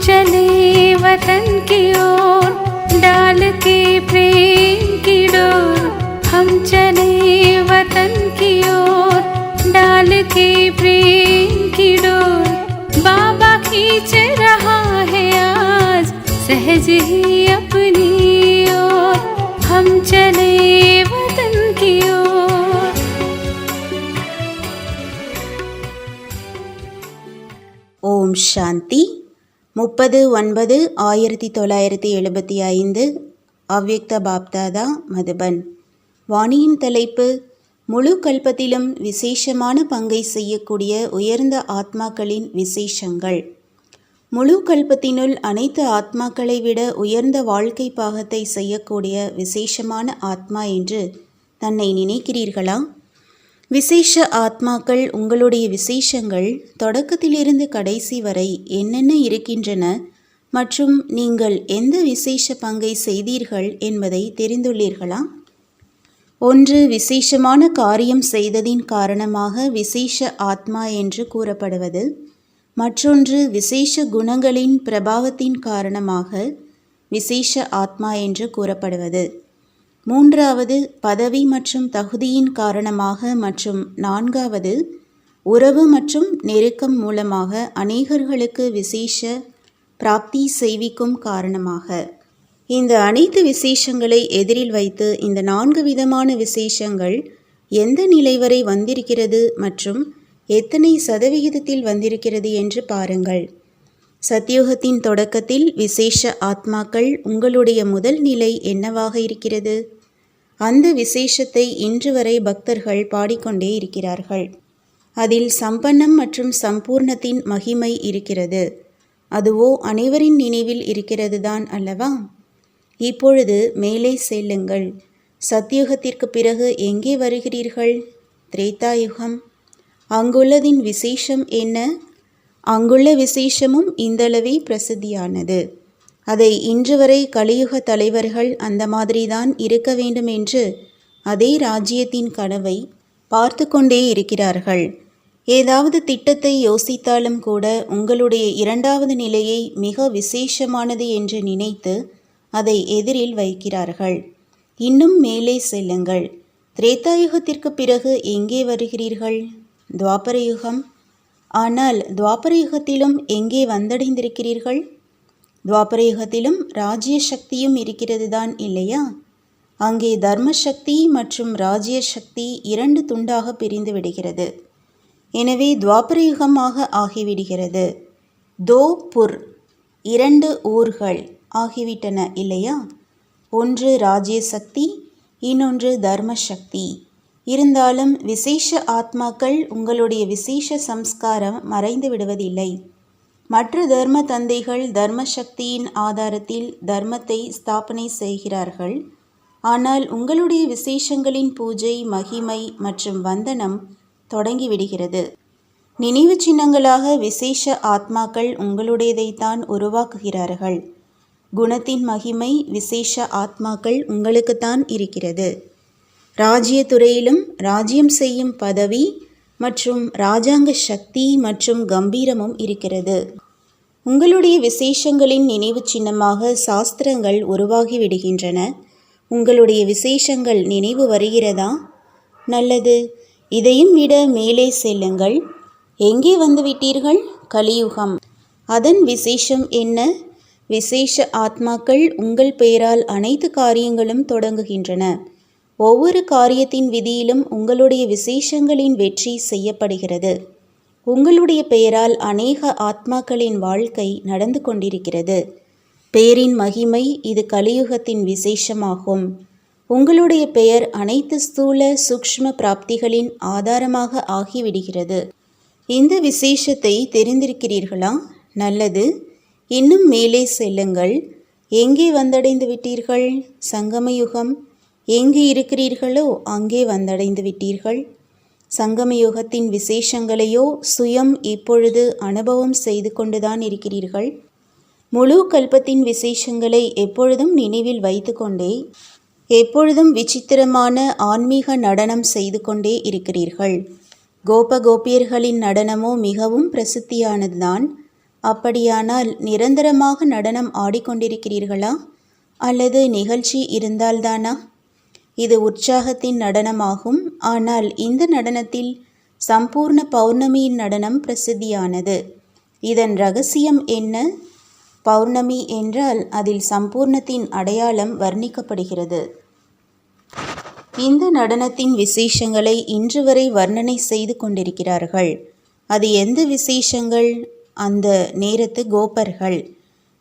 चले वतन की ओर डाल के प्रेम की डोर। हम चले वतन की ओर डाल के प्रेम की डोर। बाबा खींच रहा है आज सहज ही अपनी ओर। हम चले वतन की ओर। ஓம் சாந்தி. 30/9/1975 அவ்யக்த பாப்தாதா மதுபன். வாணியின் தலைப்பு: முழு கல்பத்திலும் விசேஷமான பங்கை செய்யக்கூடிய உயர்ந்த ஆத்மாக்களின் விசேஷங்கள். முழு கல்பத்தினுள் அனைத்து ஆத்மாக்களை விட உயர்ந்த வாழ்க்கை பாகத்தை செய்யக்கூடிய விசேஷமான ஆத்மா என்று தன்னை நினைக்கிறீர்களா? விசேஷ ஆத்மாக்கள், உங்களுடைய விசேஷங்கள் தொடக்கத்திலிருந்து கடைசி வரை என்னென்ன இருக்கின்றன மற்றும் நீங்கள் எந்த விசேஷ பங்கை செய்தீர்கள் என்பதை தெரிந்துள்ளீர்களா? ஒன்று, விசேஷமான காரியம் செய்ததின் காரணமாக விசேஷ ஆத்மா என்று கூறப்படுவது. மற்றொன்று, விசேஷ குணங்களின் பிரபாவத்தின் காரணமாக விசேஷ ஆத்மா என்று கூறப்படுவது. மூன்றாவது, பதவி மற்றும் தகுதியின் காரணமாக. மற்றும் நான்காவது, உறவு மற்றும் நெருக்கம் மூலமாக அநேகர்களுக்கு விசேஷ பிராப்தி செய்விக்கும் காரணமாக. இந்த அனைத்து விசேஷங்களை எதிரில் வைத்து இந்த 4 விதமான விசேஷங்கள் எந்த நிலை வரை வந்திருக்கிறது மற்றும் எத்தனை சதவிகிதத்தில் வந்திருக்கிறது என்று பாருங்கள். சத்யுகத்தின் தொடக்கத்தில் விசேஷ ஆத்மாக்கள் உங்களுடைய முதல் நிலை என்னவாக இருக்கிறது? அந்த விசேஷத்தை இன்று வரை பக்தர்கள் பாடிக்கொண்டே இருக்கிறார்கள். அதில் சம்பன்னம் மற்றும் சம்பூர்ணத்தின் மகிமை இருக்கிறது. அதுவோ அனைவரின் நினைவில் இருக்கிறது தான் அல்லவா? இப்பொழுது மேலே செல்லுங்கள். சத்யுகத்திற்கு பிறகு எங்கே வருகிறீர்கள்? திரேதாயுகம். அங்குள்ளதின் விசேஷம் என்ன? அங்குள்ள விசேஷமும் இந்தளவே பிரசித்தியானது. அதை இன்று வரை கலியுக தலைவர்கள் அந்த மாதிரிதான் இருக்க வேண்டும் என்று அதே ராஜ்யத்தின் கனவை பார்த்து கொண்டே இருக்கிறார்கள். ஏதாவது திட்டத்தை யோசித்தாலும் கூட உங்களுடைய 2வது நிலையை மிக விசேஷமானது என்று நினைத்து அதை எதிரில் வைக்கிறார்கள். இன்னும் மேலே செல்லுங்கள். திரேதாயுகத்திற்கு பிறகு எங்கே வருகிறீர்கள்? துவாபரயுகம். ஆனால் துவாபரயுகத்திலும் எங்கே வந்தடைந்திருக்கிறீர்கள்? துவாபரயுகத்திலும் ராஜ்ய சக்தியும் இருக்கிறது தான் இல்லையா? அங்கே தர்ம சக்தி மற்றும் ராஜ்ய சக்தி 2 துண்டாக பிரிந்து விடுகிறது. எனவே துவாபரயுகமாக ஆகிவிடுகிறது. தோ புர் 2 ஊர்கள் ஆகிவிட்டன இல்லையா? ஒன்று ராஜ்ய சக்தி, இன்னொன்று தர்ம சக்தி. இருந்தாலும் விசேஷ ஆத்மாக்கள் உங்களுடைய விசேஷ சம்ஸ்காரம் மறைந்து விடுவதில்லை. மற்ற தர்ம தந்தைகள் தர்ம சக்தியின் ஆதாரத்தில் தர்மத்தை ஸ்தாபனை செய்கிறார்கள். ஆனால் உங்களுடைய விசேஷங்களின் பூஜை, மகிமை மற்றும் வந்தனம் தொடங்கிவிடுகிறது. நினைவு சின்னங்களாக விசேஷ ஆத்மாக்கள் உங்களுடையதைத்தான் உருவாக்குகிறார்கள். குணத்தின் மகிமை விசேஷ ஆத்மாக்கள் உங்களுக்குத்தான் இருக்கிறது. ராஜ்ய துறையிலும் ராஜ்யம் செய்யும் பதவி மற்றும் ராஜாங்க சக்தி மற்றும் கம்பீரமும் இருக்கிறது. உங்களுடைய விசேஷங்களின் நினைவு சின்னமாக சாஸ்திரங்கள் உருவாகி விடுகின்றன. உங்களுடைய விசேஷங்கள் நினைவு வருகிறதா? நல்லது. இதையும் விட மேலே செல்லுங்கள். எங்கே வந்துவிட்டீர்கள்? கலியுகம். அதன் விசேஷம் என்ன? விசேஷ ஆத்மாக்கள் உங்கள் பெயரால் அனைத்து காரியங்களும் தொடங்குகின்றன. ஒவ்வொரு காரியத்தின் விதியிலும் உங்களுடைய விசேஷங்களின் வெற்றி செய்யப்படுகிறது. உங்களுடைய பெயரால் அநேக ஆத்மாக்களின் வாழ்க்கை நடந்து கொண்டிருக்கிறது. பெயரின் மகிமை இது கலியுகத்தின் விசேஷமாகும். உங்களுடைய பெயர் அனைத்து ஸ்தூல சூக்ஷ்ம பிராப்திகளின் ஆதாரமாக ஆகிவிடுகிறது. இந்த விசேஷத்தை தெரிந்திருக்கிறீர்களா? நல்லது. இன்னும் மேலே செல்லுங்கள். எங்கே வந்தடைந்து விட்டீர்கள்? சங்கமயுகம். எங்கு இருக்கிறீர்களோ அங்கே வந்தடைந்து விட்டீர்கள். சங்கம யுகத்தின் விசேஷங்களையோ சுயம் இப்பொழுது அனுபவம் செய்து கொண்டுதான் இருக்கிறீர்கள். முழு கல்பத்தின் விசேஷங்களை எப்பொழுதும் நினைவில் வைத்து கொண்டே எப்பொழுதும் விசித்திரமான ஆன்மீக நடனம் செய்து கொண்டே இருக்கிறீர்கள். கோபியர்களின் நடனமோ மிகவும் பிரசித்தியானதுதான். அப்படியானால் நிரந்தரமாக நடனம் ஆடிக்கொண்டிருக்கிறீர்களா அல்லது நிகழ்ச்சி இருந்தால்தானா? இது உற்சாகத்தின் நடனமாகும். ஆனால் இந்த நடனத்தில் சம்பூர்ண பௌர்ணமியின் நடனம் பிரசித்தியானது. இதன் இரகசியம் என்ன? பௌர்ணமி என்றால் அதில் சம்பூர்ணத்தின் அடையாளம் வர்ணிக்கப்படுகிறது. இந்த நடனத்தின் விசேஷங்களை இன்று வரை வர்ணனை செய்து கொண்டிருக்கிறார்கள். அது எந்த விசேஷங்கள்? அந்த நேரத்து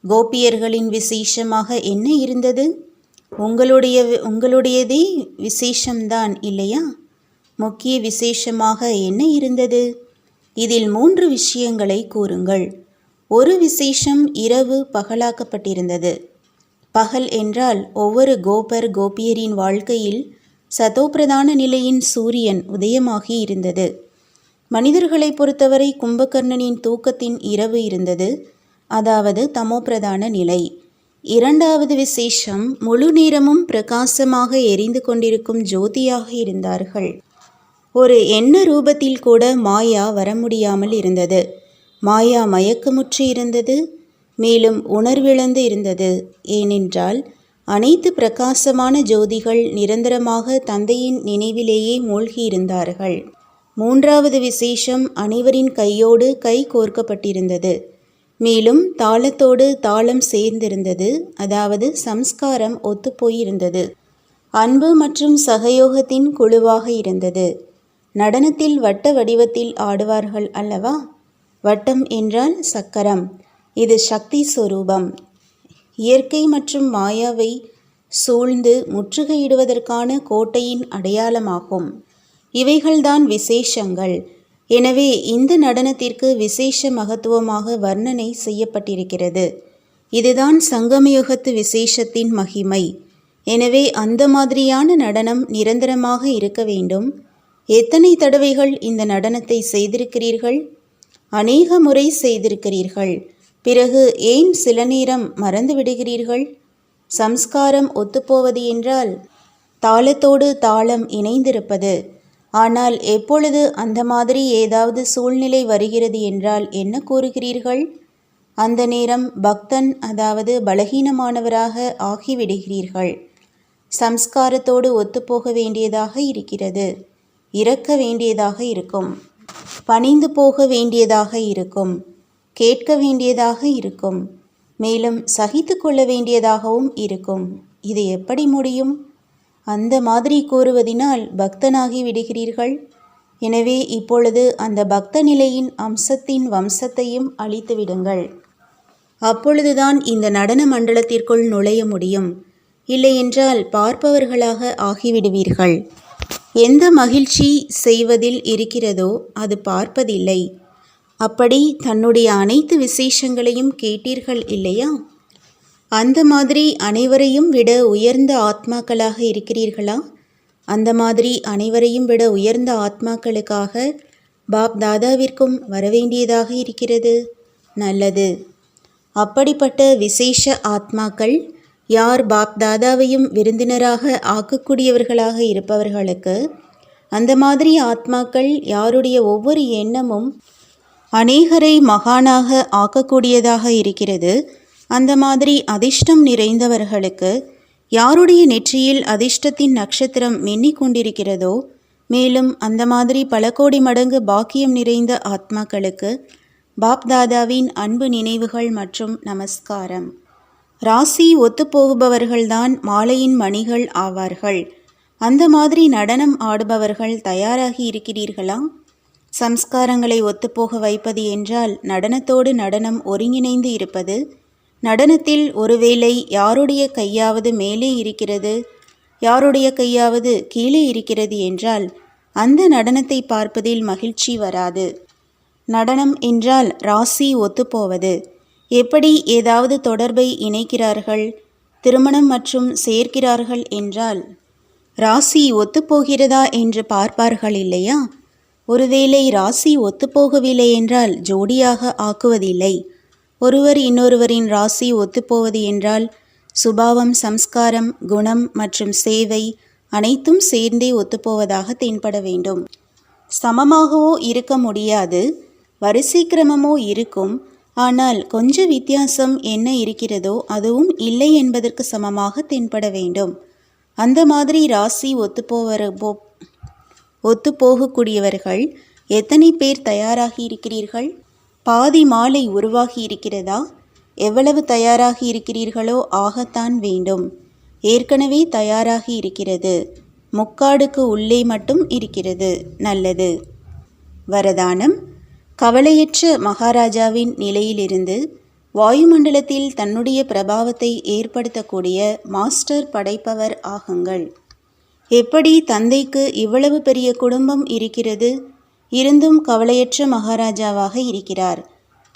கோபியர்களின் விசேஷமாக என்ன இருந்தது? உங்களுடையதே விசேஷம்தான் இல்லையா? முக்கிய விசேஷமாக என்ன இருந்தது? இதில் 3 விஷயங்களை கூறுங்கள். ஒரு விசேஷம் இரவு பகலாக்கப்பட்டிருந்தது. பகல் என்றால் ஒவ்வொரு கோபியரின் வாழ்க்கையில் சதோப்பிரதான நிலையின் சூரியன் உதயமாகி இருந்தது. மனிதர்களை பொறுத்தவரை கும்பகர்ணனின் தூக்கத்தின் இரவு இருந்தது, அதாவது தமோபிரதான நிலை. இரண்டாவது விசேஷம் முழு நேரமும் பிரகாசமாக எரிந்து கொண்டிருக்கும் ஜோதியாக இருந்தார்கள். ஒரு எண்ண ரூபத்தில் கூட மாயா வர முடியாமல் இருந்தது. மாயா மயக்கமுற்று இருந்தது, மேலும் உணர்விழந்து இருந்தது. ஏனென்றால் அனைத்து பிரகாசமான ஜோதிகள் நிரந்தரமாக தந்தையின் நினைவிலேயே மூழ்கியிருந்தார்கள். மூன்றாவது விசேஷம் அனைவரின் கையோடு கை கோர்க்கப்பட்டிருந்தது. மேலும் தாளத்தோடு தாளம் சேர்ந்திருந்தது, அதாவது சம்ஸ்காரம் ஒத்துப்போயிருந்தது. அன்பு மற்றும் சகயோகத்தின் குழுவாக இருந்தது. நடனத்தில் வட்ட வடிவத்தில் ஆடுவார்கள் அல்லவா? வட்டம் என்றால் சக்கரம். இது சக்தி சொரூபம். இயற்கை மற்றும் மாயாவை சூழ்ந்து முற்றுகையிடுவதற்கான கோட்டையின் அடையாளமாகும். இவைகள்தான் விசேஷங்கள். எனவே இந்த நடனத்திற்கு விசேஷ மகத்துவமாக வர்ணனை செய்யப்பட்டிருக்கிறது. இதுதான் சங்கமயுகத்து விசேஷத்தின் மகிமை. எனவே அந்த மாதிரியான நடனம் நிரந்தரமாக இருக்க வேண்டும். எத்தனை தடவைகள் இந்த நடனத்தை செய்திருக்கிறீர்கள்? அநேக முறை செய்திருக்கிறீர்கள். பிறகு ஏன் சில நேரம் மறந்து விடுகிறீர்கள்? சம்ஸ்காரம் ஒத்துப்போவது என்றால் தாளத்தோடு தாளம் இணைந்திருப்பது. ஆனால் எப்பொழுது அந்த மாதிரி ஏதாவது சூழ்நிலை வருகிறது என்றால் என்ன கூறுகிறீர்கள்? அந்த நேரம் பக்தன், அதாவது பலகீனமானவராக ஆகிவிடுகிறீர்கள். சம்ஸ்காரத்தோடு ஒத்துப்போக வேண்டியதாக இருக்கிறது. இறக்க வேண்டியதாக இருக்கும். பணிந்து போக வேண்டியதாக இருக்கும். கேட்க வேண்டியதாக இருக்கும். மேலும் சகித்து கொள்ள வேண்டியதாகவும் இருக்கும். இது எப்படி முடியும்? அந்த மாதிரி கூறுவதினால் பக்தனாகி விடுகிறீர்கள். எனவே இப்பொழுது அந்த பக்த நிலையின் அம்சத்தின் வம்சத்தையும் அழித்து விடுங்கள். அப்பொழுதுதான் இந்த நடன மண்டலத்திற்குள் நுழைய முடியும். இல்லையென்றால் பார்ப்பவர்களாக ஆகிவிடுவீர்கள். எந்த மகிழ்ச்சி செய்வதில் இருக்கிறதோ அது பார்ப்பதில்லை. அப்படி தன்னுடைய அனைத்து விசேஷங்களையும் கேட்டீர்கள் இல்லையா? அந்த மாதிரி அனைவரையும் விட உயர்ந்த ஆத்மாக்களாக இருக்கிறீர்களா? அந்த மாதிரி அனைவரையும் விட உயர்ந்த ஆத்மாக்களுக்காக பாப் தாதாவிற்கும் வரவேண்டியதாக இருக்கிறது. நல்லது. அப்படிப்பட்ட விசேஷ ஆத்மாக்கள் யார் பாப் தாதாவையும் விருந்தினராக ஆக்கக்கூடியவர்களாக இருப்பவர்களுக்கு, அந்த மாதிரி ஆத்மாக்கள் யாருடைய ஒவ்வொரு எண்ணமும் அநேகரை மகானாக ஆக்கக்கூடியதாக இருக்கிறது, அந்த மாதிரி அதிர்ஷ்டம் நிறைந்தவர்களுக்கு, யாருடைய நெற்றியில் அதிர்ஷ்டத்தின் நட்சத்திரம் மின்னிக் கொண்டிருக்கிறதோ, மேலும் அந்த மாதிரி பல கோடி மடங்கு பாக்கியம் நிறைந்த ஆத்மாக்களுக்கு பாப் தாதாவின் அன்பு நினைவுகள் மற்றும் நமஸ்காரம். ராசி ஒத்துப்போகுபவர்கள்தான் மாலையின் மணிகள் ஆவார்கள். அந்த மாதிரி நடனம் ஆடுபவர்கள் தயாராகி இருக்கிறீர்களா? சம்ஸ்காரங்களை ஒத்துப்போக வைப்பது என்றால் நடனத்தோடு நடனம் ஒருங்கிணைந்து இருப்பது. நடனத்தில் ஒருவேளை யாருடைய கையாவது மேலே இருக்கிறது, யாருடைய கையாவது கீழே இருக்கிறது என்றால் அந்த நடனத்தை பார்ப்பதில் மகிழ்ச்சி வராது. நடனம் என்றால் ராசி ஒத்துப்போவது. எப்படி ஏதாவது தொடர்பை இணைக்கிறார்கள், திருமணம் மற்றும் சேர்க்கிறார்கள் என்றால் ராசி ஒத்துப்போகிறதா என்று பார்ப்பார்கள் இல்லையா? ஒருவேளை ராசி ஒத்துப்போகவில்லை என்றால் ஜோடியாக ஆக்குவதில்லை. ஒருவர் இன்னொருவரின் ராசி ஒத்துப்போவது என்றால் சுபாவம், சம்ஸ்காரம், குணம் மற்றும் சேவை அனைத்தும் சேர்ந்தே ஒத்துப்போவதாக தென்பட வேண்டும். சமமாகவோ இருக்க முடியாது, வரிசை கிரமமோ இருக்கும். ஆனால் கொஞ்ச வித்தியாசம் என்ன இருக்கிறதோ அதுவும் இல்லை என்பதற்கு சமமாக தென்பட வேண்டும். அந்த மாதிரி ராசி ஒத்துப்போகக்கூடியவர்கள் எத்தனை பேர் தயாராகி இருக்கிறீர்கள்? பாதி மாலை உருவாகி இருக்கிறதா? எவ்வளவு தயாராகி இருக்கிறீர்களோ ஆகத்தான் வேண்டும். ஏற்கனவே தயாராகி இருக்கிறது. முக்காடுக்கு உள்ளே மட்டும் இருக்கிறது. நல்லது. வரதானம்: கவலையற்ற மகாராஜாவின் நிலையிலிருந்து வாயுமண்டலத்தில் தன்னுடைய பிரபாவத்தை ஏற்படுத்தக்கூடிய மாஸ்டர் படைப்பவர் ஆகுங்கள். எப்படி தந்தைக்கு இவ்வளவு பெரிய குடும்பம் இருக்கிறது, இருந்தும் கவலையற்ற மகாராஜாவாக இருக்கிறார்.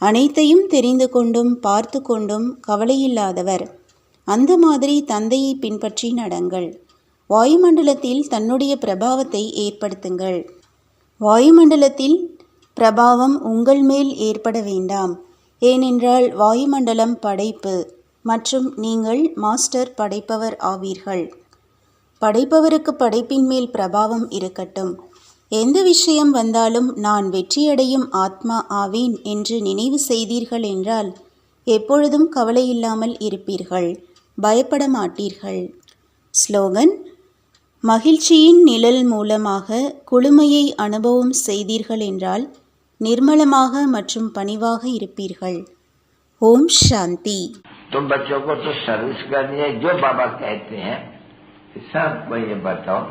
அனைத்தையும் தெரிந்து கொண்டும் பார்த்து கொண்டும் கவலையில்லாதவர். அந்த மாதிரி தந்தையை பின்பற்றி நடங்கள். வாயுமண்டலத்தில் தன்னுடைய பிரபாவத்தை ஏற்படுத்துங்கள். வாயுமண்டலத்தில் பிரபாவம் உங்கள் மேல் ஏற்பட வேண்டாம். ஏனென்றால் வாயுமண்டலம் படைப்பு மற்றும் நீங்கள் மாஸ்டர் படைப்பவர் ஆவீர்கள். படைப்பவருக்கு படைப்பின் மேல் பிரபாவம் இருக்கட்டும். எந்த விஷயம் வந்தாலும் நான் வெற்றியடையும் ஆத்மா ஆவேன் என்று நினைவு செய்தீர்கள் என்றால் எப்பொழுதும் கவலையில்லாமல் இருப்பீர்கள், பயப்பட மாட்டீர்கள். ஸ்லோகன்: மகிழ்ச்சியின் நிழல் மூலமாக குளுமையை அனுபவம் செய்தீர்கள் என்றால் निर्मलமாக மற்றும் பணிவாக இருப்பீர்கள். ஓம் சாந்தி. तुम बच्चों को तो सर्विस करनी है, जो बाबा कहते हैं सबको ये बताओ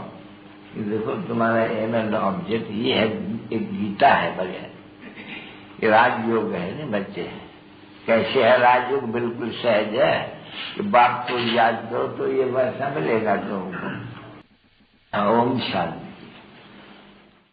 कि देखो तुम्हारा एम एंड ऑब्जेक्ट ये है, एक गीता है बढ़िया, ये राजयोग है ना बच्चे। कैसे है राजयोग? बिल्कुल सहज है कि बाप को याद करो तो ये वैसा मिलेगा तुमको। ओम शांति।